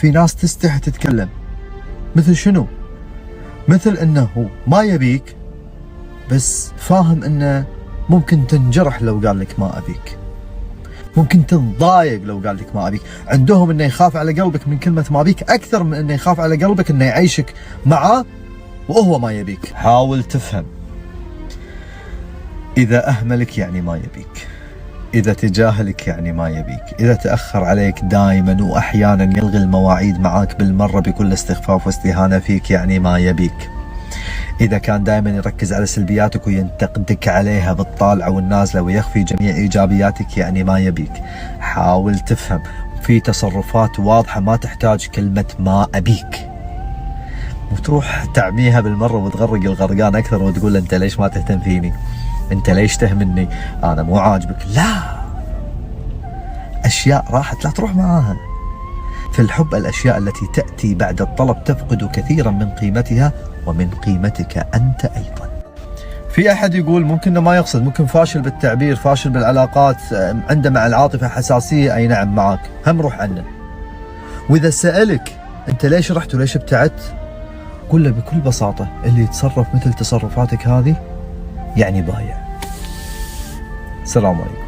في ناس تستحي تتكلم. مثل شنو؟ مثل انه ما يبيك بس فاهم انه ممكن تنجرح لو قال لك ما ابيك، ممكن تتضايق لو قال لك ما ابيك. عندهم انه يخاف على قلبك من كلمة ما ابيك اكثر من انه يخاف على قلبك انه يعيشك معاه وهو ما يبيك. حاول تفهم، اذا اهملك يعني ما يبيك، إذا تجاهلك يعني ما يبيك، إذا تأخر عليك دائما وأحيانا يلغي المواعيد معاك بالمرة بكل استخفاف واستهانة فيك يعني ما يبيك، إذا كان دائما يركز على سلبياتك وينتقدك عليها بالطالعة والنازلة ويخفي جميع إيجابياتك يعني ما يبيك. حاول تفهم، في تصرفات واضحة ما تحتاج كلمة ما أبيك وتروح تعميها بالمرة وتغرق الغرقان أكثر وتقول أنت ليش ما تهتم فيني؟ أنت ليش تهملني؟ أنا مو عاجبك. لا، أشياء راحت لا تروح معاها. في الحب الأشياء التي تأتي بعد الطلب تفقد كثيرا من قيمتها ومن قيمتك أنت أيضا. في أحد يقول ممكن ما يقصد، ممكن فاشل بالتعبير، فاشل بالعلاقات، عنده مع العاطفة حساسية. أي نعم معك، هم روح عنه. وإذا سألك أنت ليش رحت وليش ابتعدت، قل له بكل بساطة اللي يتصرف مثل تصرفاتك هذه يعني بايع. السلام عليكم.